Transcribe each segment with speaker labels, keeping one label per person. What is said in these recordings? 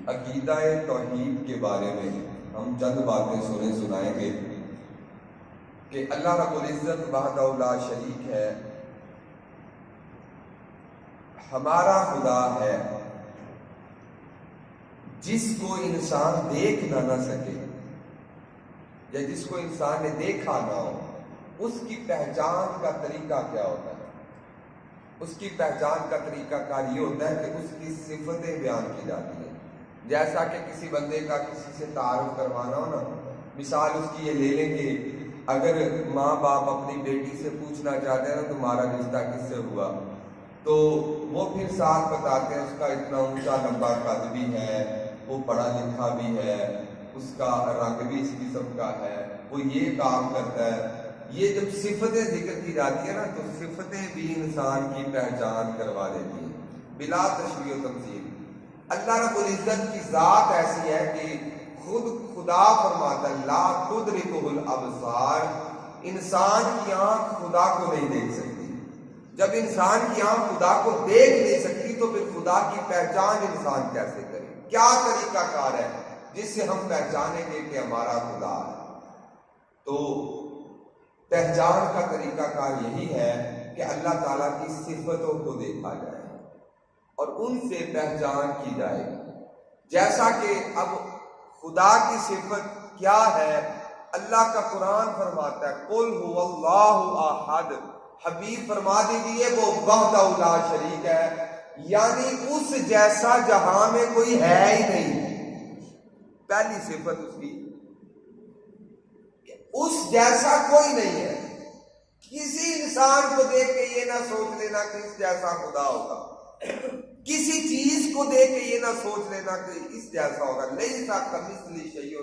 Speaker 1: عقیدہ توحید کے بارے میں ہم چند باتیں سنائیں گے کہ اللہ رب العزت وحدہ لا شریک ہے، ہمارا خدا ہے جس کو انسان دیکھ نہ سکے یا جس کو انسان نے دیکھا نہ ہو، اس کی پہچان کا طریقہ کیا ہوتا ہے؟ اس کی پہچان کا طریقہ کار یہ ہوتا ہے کہ اس کی صفتیں بیان کی جاتی ہیں۔ جیسا کہ کسی بندے کا کسی سے تعارف کروانا ہو نا، مثال اس کی یہ لے لیں کہ اگر ماں باپ اپنی بیٹی سے پوچھنا چاہتے ہیں نا تمہارا رشتہ کس سے ہوا، تو وہ پھر ساتھ بتاتے ہیں اس کا اتنا اونچا لمبا قد بھی ہے، وہ پڑھا لکھا بھی ہے، اس کا رنگ بھی اس قسم کا ہے، وہ یہ کام کرتا ہے۔ یہ جب صفتیں ذکر کی جاتی ہیں نا تو صفتیں بھی انسان کی پہچان کروا دیتی ہیں بلا تشریح و تمثیل۔ اللہ رب العزت کی ذات ایسی ہے کہ خود خدا فرماتا ہے لا تدرکہ الابصار، انسان کی آنکھ خدا کو نہیں دیکھ سکتی۔ جب انسان کی آنکھ خدا کو دیکھ نہیں سکتی تو پھر خدا کی پہچان انسان کیسے کرے؟ کیا طریقہ کار ہے جس سے ہم پہچانیں گے کہ ہمارا خدا ہے؟ تو پہچان کا طریقہ کار یہی ہے کہ اللہ تعالیٰ کی صفتوں کو دیکھا جائے اور ان سے پہچان کی جائے۔ جیسا کہ اب خدا کی صفت کیا ہے، اللہ کا قرآن فرماتا ہے قل هو اللہ احد، حبیب فرما دیجیے وہ وحدہ لا شریک ہے، یعنی اس جیسا جہاں میں کوئی ہے ہی نہیں۔ پہلی صفت اس کی اس جیسا کوئی نہیں ہے۔ کسی انسان کو دیکھ کے یہ نہ سوچ لینا کہ اس جیسا خدا ہوگا، کسی چیز کو دیکھ کے یہ نہ سوچ لینا کہ اس جیسا ہوگا۔ لیسا کمثلہ شیء،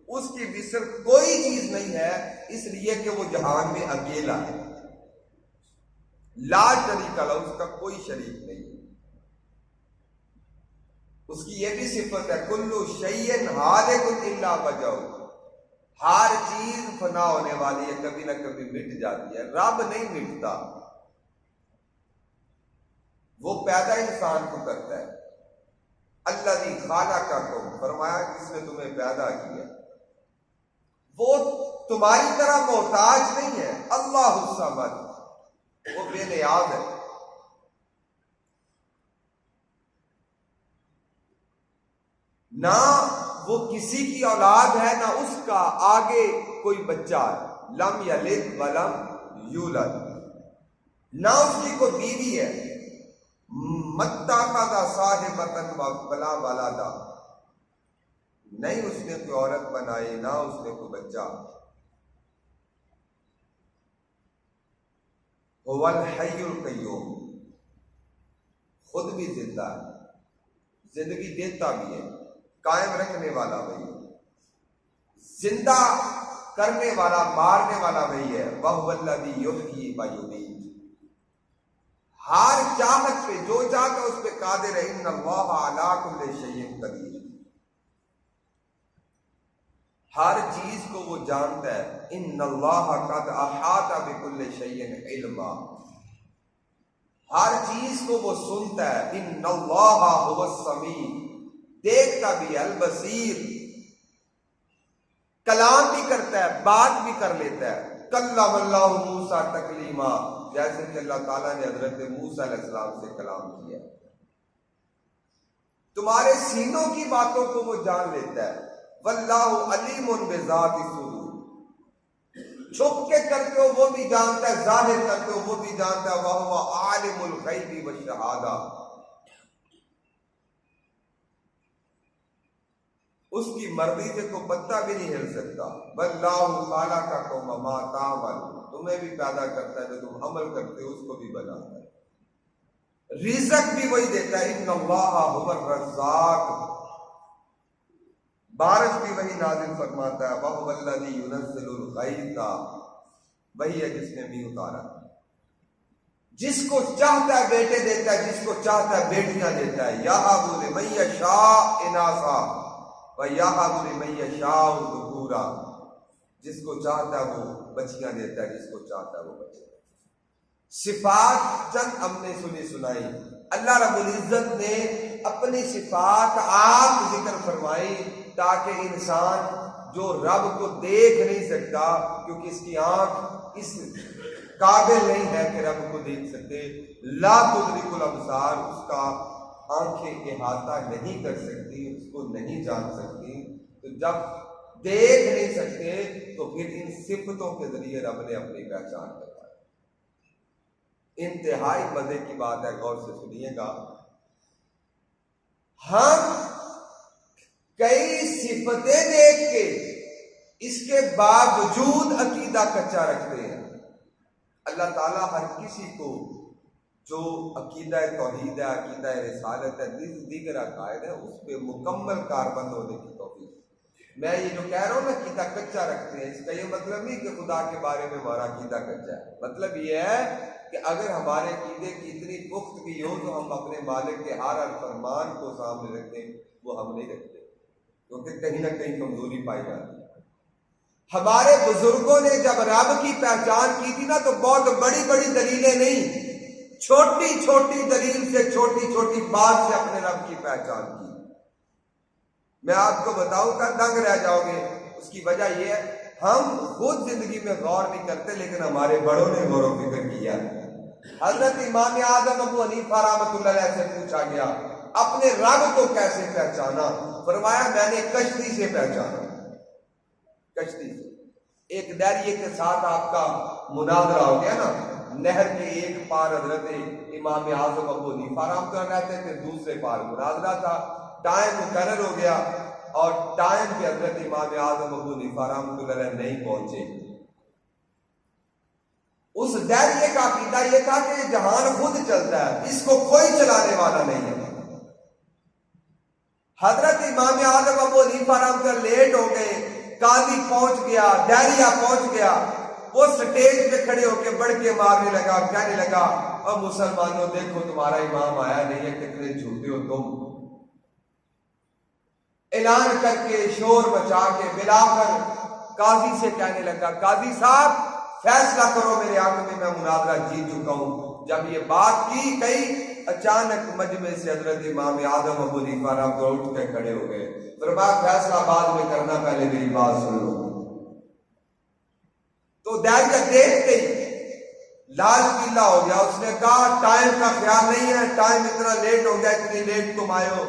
Speaker 1: اس کی مثل کوئی چیز نہیں ہے، اس لیے کہ وہ جہان میں اکیلا ہے، لا شریک لہ، اس کا کوئی شریک نہیں۔ اس کی یہ بھی صفت ہے کل شیء ہالک الا وجہہ، ہر چیز فنا ہونے والی ہے، کبھی نہ کبھی مٹ جاتی ہے، رب نہیں مٹتا۔ وہ پیدا انسان کو کرتا ہے، الذی خلقکم، فرمایا جس نے تمہیں پیدا کیا، وہ تمہاری طرح محتاج نہیں ہے، اللہ الصمد، وہ بے نیاز ہے۔ نہ وہ کسی کی اولاد ہے نہ اس کا آگے کوئی بچہ ہے، لم یلد ولم یولد، نہ اس کی کوئی بیوی ہے، متخذ صاحبۃ ولا ولدا، نہیں اس نے کوئی عورت بنائی نہ اس نے کوئی بچہ۔ هو الحی القیوم، خود بھی زندہ ہے، زندگی دیتا بھی ہے، قائم رکھنے والا وہی ہے، زندہ کرنے والا مارنے والا وہی ہے، وَهُوَ الَّذِي يُحْيِي وَيُمِيتُ، ہر چاہت پہ جو چاہتا اس پہ قادر ہے، ان اللہ علی کل شیء قدیر، ہر چیز کو وہ جانتا ہے، ان اللہ قد احاط بكل شیء علما، ہر چیز کو وہ سنتا ہے، ان اللہ هو السمیع، دیکھتا بھی ہے، البصیر، کلام بھی کرتا ہے، بات بھی کر لیتا ہے، کلم اللہ موسیٰ تکلیما، جیسے کہ اللہ تعالیٰ نے حضرت موسیٰ علیہ السلام سے کلام کیا۔ تمہارے سینوں کی باتوں کو وہ جان لیتا ہے، واللہ علیم بذات الصدور، چھپ کے کرتے ہو وہ بھی جانتا ہے، ظاہر کرتے ہو وہ بھی جانتا ہے، وَهُوَ عالم الغیب والشہادہ، اس کی مرضی سے کوئی پتہ بھی نہیں ہل سکتا۔ واللہ خلقکم وما تعملون، تمہیں بھی پیدا کرتا ہے، جو تم عمل کرتے ہو اس کو بھی بناتا ہے، رزق بھی وہی دیتا ہے، ان اللہ هو الرزاق، بارش بھی وہی نازل فرماتا ہے، وَهُوَ الَّذِي يُنَزِّلُ الْغَيْثَ، وہی ہے جس نے بھی اتارا، جس کو چاہتا ہے بیٹے دیتا ہے، جس کو چاہتا ہے بیٹیاں دیتا ہے، یَهَبُ لِمَن یَشَاءُ إِنَاثًا وَيَهَبُ لِمَن یَشَاءُ ذُكُورًا، جس کو چاہتا ہے وہ بچیاں دیتا ہے، جس کو چاہتا ہے وہ بچے۔ صفات چند ہم نے سنائی، اللہ رب العزت نے اپنی صفات آپ ذکر فرمائی تاکہ انسان جو رب کو دیکھ نہیں سکتا کیونکہ اس کی آنکھ اس قابل نہیں ہے کہ رب کو دیکھ سکتے، لا تدرک الابصار، اس کا آنکھیں احاطہ نہیں کر سکتی، اس کو نہیں جان سکتی، تو جب دیکھ نہیں سکتے تو پھر ان صفتوں کے ذریعے رب نے اپنی پہچان کروائی۔ انتہائی مزے کی بات ہے، غور سے سنیے گا۔ ہم کئی صفتیں دیکھ کے اس کے باوجود عقیدہ کچا رکھتے ہیں۔ اللہ تعالیٰ ہر کسی کو جو عقیدہ توحید ہے، عقیدہ رسالت ہے، دیگر عقائد ہے، اس پہ مکمل کاربند ہونے کی توفیق۔ میں یہ جو کہہ رہا ہوں نا عقیدہ کچا رکھتے ہیں، اس کا یہ مطلب نہیں کہ خدا کے بارے میں ہمارا عقیدہ کچا ہے، مطلب یہ ہے کہ اگر ہمارے عقیدے کی اتنی پختگی ہو تو ہم اپنے مالک کے ہر فرمان کو سامنے رکھیں، وہ ہم نہیں رکھتے کیونکہ کہیں نہ کہیں کمزوری پائی جاتی ہے۔ ہمارے بزرگوں نے جب رب کی پہچان کی تھی نا تو بہت بڑی بڑی دلیلیں نہیں، چھوٹی چھوٹی دلیل سے، چھوٹی چھوٹی بات سے اپنے رب کی پہچان کی۔ میں آپ کو بتاؤں گا دنگ رہ جاؤ گے، اس کی وجہ یہ ہے ہم خود زندگی میں غور نہیں کرتے لیکن ہمارے بڑوں نے غور و فکر کیا۔ حضرت امام اعظم ابو حنیفہ رحمۃ اللہ علیہ سے پوچھا گیا اپنے رب کو کیسے پہچانا؟ فرمایا میں نے کشتی سے پہچانا، کشتی سے۔ ایک دریے کے ساتھ آپ کا مناظرہ ہو گیا نا، نہر کے ایک پار حضرت امام اعظم ابو حنیفہ رحمۃ اللہ رہتے تھے، دوسرے پار مناظرہ تھا، ٹائم مقرر ہو گیا اور ٹائم پہ حضرت امام اعظم ابو حنیفہ رحمۃ اللہ علیہ نہیں پہنچے۔ اس دریے کا عقیدہ یہ تھا کہ جہان خود چلتا ہے، اس کو کوئی چلانے والا نہیں ہے۔ حضرت امام اعظم ابو حنیفہ رحمۃ اللہ لیٹ ہو گئے، قاضی پہنچ گیا، دہریہ پہنچ گیا، وہ سٹیج پہ کھڑے ہو کے بڑھ کے مارنے لگا، کہنے لگا اور مسلمانوں دیکھو تمہارا امام آیا نہیں ہے، کتنے جھوٹے ہو تم۔ اعلان کر کے شور مچا کے بلاخر قاضی سے کہنے لگا قاضی صاحب فیصلہ کرو میرے حق میں، میں مناظرہ جیت چکا ہوں۔ جب یہ بات کی گئی اچانک مجمع سے حضرت امام اعظم ابو حنیفہ رحمۃ اللہ اٹھ کے کھڑے ہو گئے، فرمایا فیصلہ بعد میں کرنا، پہلے میری بات سن لو۔ تو دہریہ دیکھتے ہی لال پیلا ہو گیا، اس نے کہا ٹائم کا خیال نہیں ہے، ٹائم اتنا لیٹ ہو گیا، اتنی لیٹ تم آئے ہو،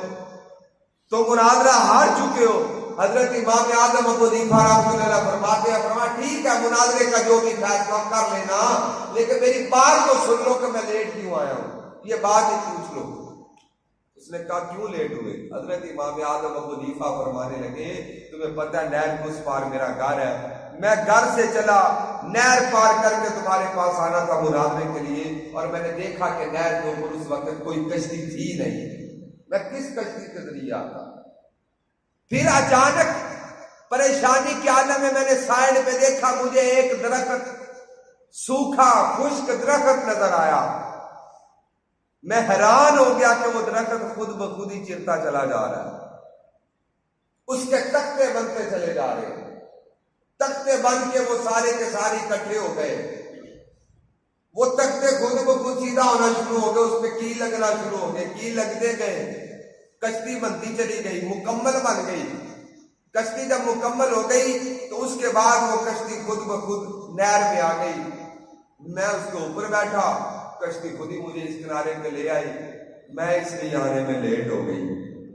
Speaker 1: تم مناظرہ ہار چکے ہو۔ حضرت امام اعظم ابو حنیفہ رحمۃ اللہ فرماتے ہیں، فرمایا ٹھیک ہے مناظرے کا جو بھی فیصلہ کر لینا، لیکن میری بات تو سن لو کہ میں لیٹ کیوں آیا ہوں، یہ بات ہی پوچھ لو۔ اس نے کہا کیوں لیٹ ہوئے؟ حضرت امام اعظم ابو حنیفہ فرمانے لگے تمہیں پتہ ہے نہر کے اس پار میرا گھر ہے، میں گھر سے چلا نہر پار کر کے تمہارے پاس آنا تھا مناظرے کے لیے، اور میں نے دیکھا کہ نہر کے اوپر اس وقت کوئی کشتی تھی نہیں، میں کس کشتی کے ذریعے آتا؟ پھر اچانک پریشانی کے عالم میں نے سائڈ پہ دیکھا، مجھے ایک درخت سوکھا خشک درخت نظر آیا، میں حیران ہو گیا کہ وہ درخت خود بخود ہی چرتا چلا جا رہا ہے، اس کے تختے بنتے چلے جا رہے ہیں، تختے بن کے وہ سارے کے سارے اکٹھے ہو گئے، وہ تختے خود بخود سیدھا ہونا شروع ہو گئے، اس پہ کیل لگنا شروع ہو گئے، کیل لگتے گئے، کشتی بنتی چلی گئی، مکمل بن گئی۔ کشتی جب مکمل ہو گئی تو اس کے بعد وہ کشتی خود بخود نہر میں آ گئی، میں اس کے اوپر بیٹھا، کشتی خود ہی مجھے اس کنارے پہ لے آئی، میں اس لیے آنے میں لیٹ ہو گئی۔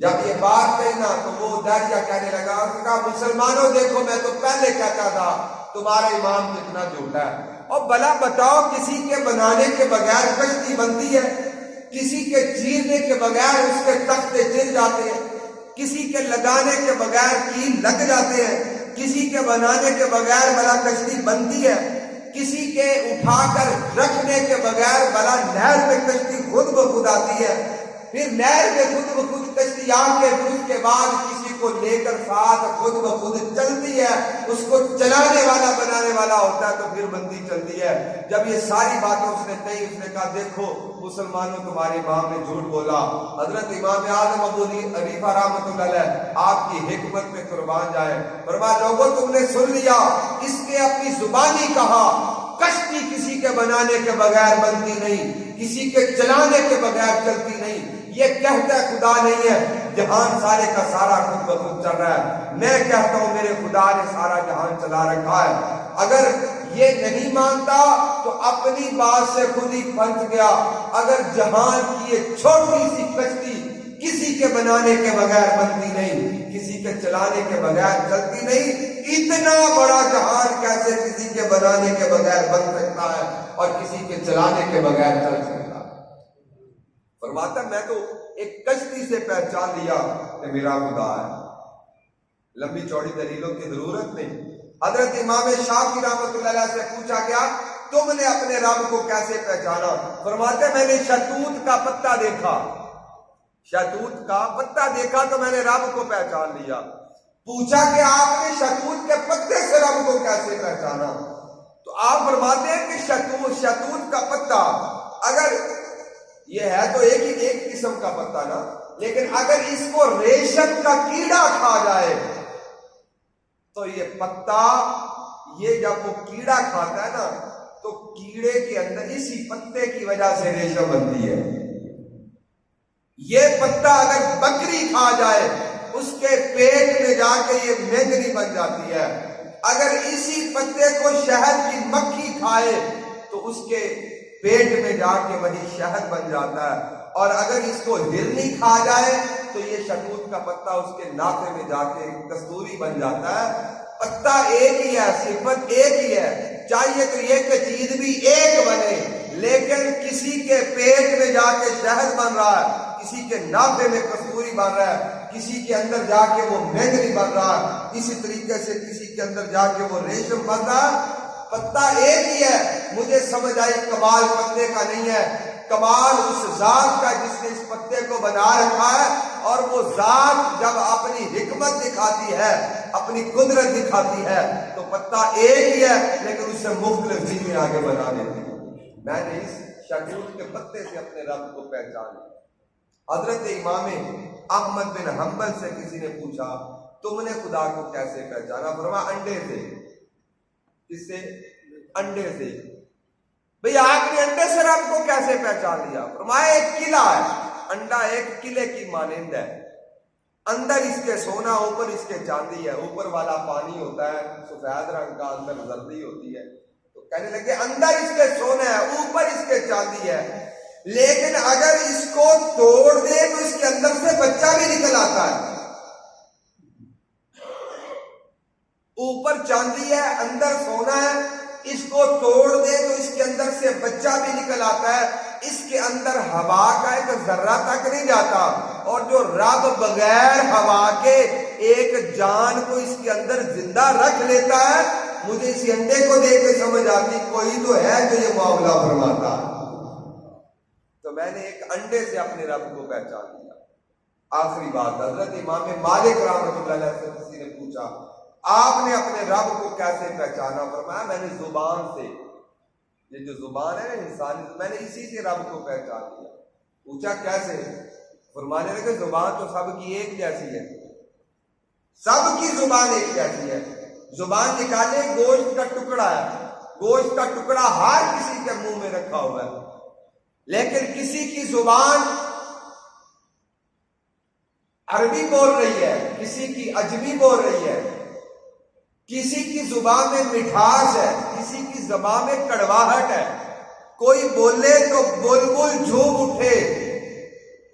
Speaker 1: جب یہ بات کہی نا تو وہ دہریہ کہنے لگا، اس نے کہا مسلمانوں دیکھو میں تو پہلے کہتا تھا تمہارا امام کتنا جھوٹا ہے، اور بھلا بتاؤ کسی کے بنانے کے بغیر کشتی بنتی ہے؟ کسی کے چیرنے کے بغیر اس کے تختے چر جاتے ہیں، کسی کے لگانے کے بغیر کیل لگ جاتے ہیں، کسی کے بنانے کے بغیر بھلا کشتی بنتی ہے، کسی کے اٹھا کر رکھنے کے بغیر بھلا نہر میں کشتی خود بخود آتی ہے، پھر نہر میں خود بخود کشتی آ کے پھر اس کے بعد کسی کو لے کر ساتھ خود بخود چلتی ہے، اس کو چلانے والا بنانے والا ہوتا ہے تو پھر بندی چلتی ہے۔ جب یہ ساری باتیں اس نے کہی، اس نے کہا دیکھو مسلمانوں تمہارے امام نے جھوٹ بولا۔ حضرت امام اعظم ابو حنیفہ رحمۃ اللہ علیہ آپ کی حکمت پہ قربان جائے، فرمایا لوگوں تم نے سن لیا، اس نے اپنی زبانی کہا کشتی کسی کے بنانے کے بغیر بنتی نہیں، کسی کے چلانے کے بغیر چلتی نہیں، یہ کہتا ہے خدا نہیں ہے، جہان سارے کا سارا خود بخود چل رہا ہے، میں کہتا ہوں میرے خدا نے سارا جہان چلا رکھا ہے۔ اگر یہ نہیں مانتا تو اپنی بات سے خود ہی پھنس گیا۔ اگر جہان کی یہ چھوٹی سی کشتی کسی کے بنانے کے بغیر بنتی نہیں، کسی کے چلانے کے بغیر چلتی نہیں، اتنا بڑا جہان کیسے کسی کے بنانے کے بغیر بن سکتا ہے اور کسی کے چلانے کے بغیر چل سکتا ہے؟ فرماتا میں تو ایک کشتی سے پہچان لیا کہ میرا خدا ہے۔ لمبی چوڑی دلیلوں کی ضرورت نہیں۔ حضرت امام شافعی رحمۃ اللہ علیہ سے پوچھا گیا تم نے اپنے رب کو کیسے پہچانا؟ فرماتے میں نے شہتوت کا پتا دیکھا، شہتوت کا پتا دیکھا تو میں نے رب کو پہچان لیا۔ پوچھا کہ آپ نے شہتوت کے پتے سے رب کو کیسے پہچانا؟ تو آپ فرماتے ہیں کہ شہتوت کا پتا اگر یہ ہے تو ایک قسم کا پتا نا، لیکن اگر اس کو ریشم کا کیڑا کھا جائے تو یہ پتا، یہ جب وہ کیڑا کھاتا ہے نا تو کیڑے کے اندر اسی پتے کی وجہ سے ریشم بنتی ہے۔ یہ پتا اگر بکری کھا جائے اس کے پیٹ میں جا کے یہ مینگنی بن جاتی ہے۔ اگر اسی پتے کو شہد کی مکھی کھائے تو اس کے پیٹ میں جا کے وہی شہد بن جاتا ہے۔ اور اگر اس کو ہرنی کھا جائے تو یہ شہتوت کا پتا اس کے ناکے میں جا کے کستوری بن جاتا ہے۔ پتا ایک ہی ہے، صفت ایک ہی ہے، چاہیے تو یہ کہ چیز بھی ایک بنے، لیکن کسی کے پیٹ میں جا کے شہد بن رہا ہے، کسی کے ناکے میں کستوری بن رہا ہے، کسی کے اندر جا کے وہ مینگنی بن رہا ہے، اسی طریقے سے کسی کے اندر جا کے وہ ریشم بن رہا ہے۔ پتا ایک ہی ہے۔ مجھے سمجھ آئی کمال پتے کا نہیں ہے، کمال اس ذات کا جس نے اس پتے کو بنا رکھا ہے، اور وہ ذات جب اپنی حکمت دکھاتی ہے، اپنی قدرت دکھاتی ہے تو پتا ایک ہی ہے لیکن اس سے مختلف چیزیں آگے بنا دیتی ہے۔ میں نے اس شہتوت کے پتے سے اپنے رب کو پہچانا۔ حضرت امام احمد بن حنبل سے کسی نے پوچھا تم نے خدا کو کیسے پہچانا؟ فرمایا انڈے سے۔ کس سے؟ انڈے سے۔ بھئی آپ نے انڈے سے رب کو کیسے پہچان لیا؟ فرمایا ایک قلعہ ہے، انڈا ایک قلعے کی مانند ہے، اندر اس کے سونا، اوپر اس کے چاندی ہے، اوپر والا پانی ہوتا ہے سفید رنگ کا، اندر زردی ہوتی ہے۔ تو کہنے لگے اندر اس کے سونا ہے، اوپر اس کے چاندی ہے، لیکن اگر اس کو توڑ دے تو اس کے اندر سے بچہ بھی نکل آتا ہے۔ اوپر چاندی ہے، اندر سونا ہے، اس کو توڑ دے تو اس کے اندر سے بچہ بھی نکل آتا ہے۔ اس کے اندر ہوا کا ایک ذرہ تک نہیں جاتا، اور جو رب بغیر ہوا کے ایک جان کو اس کے اندر زندہ رکھ لیتا ہے، مجھے اسی انڈے کو دیکھ کے سمجھ آتی کوئی تو ہے جو یہ معاملہ فرماتا ہے۔ تو میں نے ایک انڈے سے اپنے رب کو پہچان لیا۔ آخری بات، حضرت امام مالک رحمۃ اللہ علیہ سے کسی نے پوچھا آپ نے اپنے رب کو کیسے پہچانا؟ فرمایا میں نے زبان سے، یہ جو زبان ہے نا انسانی، میں نے اسی سے رب کو پہچان لیا۔ پوچھا کیسے؟ فرمانے لگے زبان تو سب کی ایک جیسی ہے، سب کی زبان ایک جیسی ہے۔ زبان نکالے گوشت کا ٹکڑا ہے، گوشت کا ٹکڑا ہر کسی کے منہ میں رکھا ہوا ہے، لیکن کسی کی زبان عربی بول رہی ہے، کسی کی عجمی بول رہی ہے، کسی کی زبان میں مٹھاس ہے، کسی کی زبان میں کڑواہٹ ہے۔ کوئی بولے تو بلبل جھوم اٹھے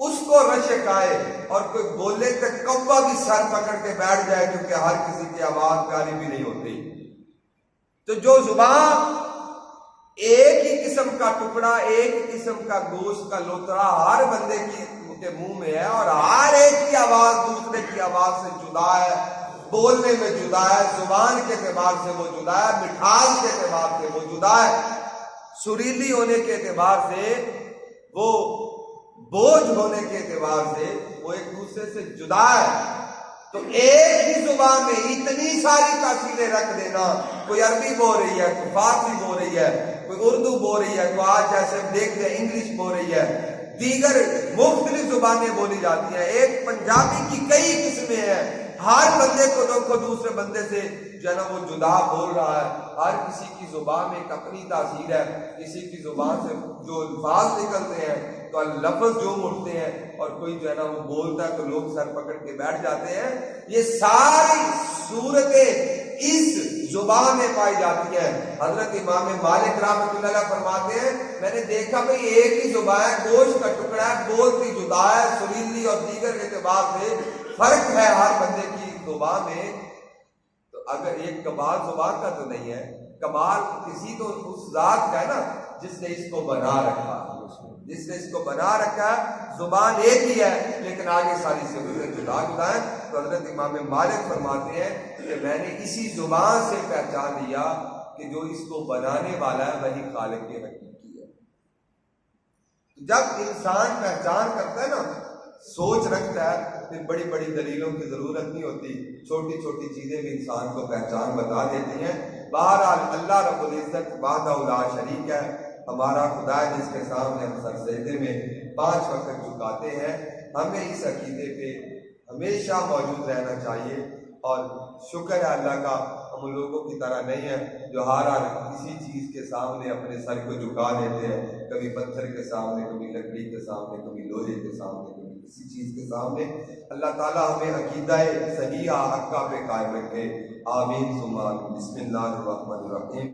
Speaker 1: اس کو رشک آئے، اور کوئی بولے تو کوا بھی سر پکڑ کے بیٹھ جائے، کیونکہ ہر کسی کی آواز پیاری بھی نہیں ہوتی۔ تو جو زبان ایک ہی قسم کا ٹکڑا، ایک قسم کا گوشت کا لوتڑا ہر بندے کے منہ میں ہے، اور ہر ایک کی آواز دوسرے کی آواز سے جدا ہے، بولنے میں جدا ہے، زبان کے اعتبار سے وہ جدا ہے، مٹھاس کے اعتبار سے وہ جدا ہے، سریلی ہونے کے اعتبار سے، وہ بوجھ ہونے کے اعتبار سے وہ ایک دوسرے سے جدا ہے۔ تو ایک ہی زبان میں اتنی ساری تاثیریں رکھ دینا، کوئی عربی بول رہی ہے، کوئی فارسی بول رہی ہے، کوئی اردو بول رہی ہے، کوئی آج جیسے ہم دیکھتے ہیں انگلش بول رہی ہے، دیگر مختلف زبانیں بولی جاتی ہیں، ایک پنجابی کی کئی قسمیں ہیں، ہر بندے کو دیکھو دوسرے بندے سے جو ہے نا وہ جدا بول رہا ہے، ہر کسی کی زبان میں ایک اپنی تاثیر ہے، کسی کی زبان سے جو الفاظ نکلتے ہیں تو لفظ جو اٹھتے ہیں اور کوئی جو ہے نا وہ بولتا ہے تو لوگ سر پکڑ کے بیٹھ جاتے ہیں، یہ ساری صورتیں اس زبان میں پائی جاتی ہیں۔ حضرت امام مالک رحمۃ اللہ علیہ فرماتے ہیں میں نے دیکھا بھئی ایک ہی زبان ہے، گوشت کا ٹکڑا ہے، بولتی جدا ہے، سریلی اور دیگر اعتبار سے فرق ہے ہر بندے کی زبان میں۔ تو اگر ایک کمال زبان کا تو نہیں ہے، کمال کسی تو اس ذات کا ہے نا جس نے اس کو بنا رکھا، جس نے اس کو بنا رکھا ہے۔ زبان ایک ہی ہے لیکن آگے ساری صفتیں جدا جدا ہیں۔ تو حضرت امام مالک فرماتے ہیں کہ میں نے اسی زبان سے پہچان لیا کہ جو اس کو بنانے والا ہے وہی خالق حقیقی ہے۔ جب انسان پہچان کرتا ہے نا، سوچ رکھتا ہے، پھر بڑی بڑی دلیلوں کی ضرورت نہیں ہوتی، چھوٹی چھوٹی چیزیں بھی انسان کو پہچان بتا دیتی ہیں۔ بہرحال اللہ رب العزت وحدہ لا شریک ہے، ہمارا خدا ہے جس کے سامنے ہم سر سجدے میں 5 وقت جھکاتے ہیں۔ ہمیں اس عقیدے پہ ہمیشہ موجود رہنا چاہیے، اور شکر ہے اللہ کا ہم ان لوگوں کی طرح نہیں ہیں جو ہر کسی چیز کے سامنے اپنے سر کو جھکا دیتے ہیں، کبھی پتھر کے سامنے، کبھی لکڑی کے سامنے، کبھی لوہے کے سامنے، کبھی کسی چیز کے سامنے۔ اللہ تعالیٰ ہمیں عقیدہ صحیحہ حقہ پہ قائم رکھے، آمین ثم آمین۔ بسم اللہ الرحمن الرحیم۔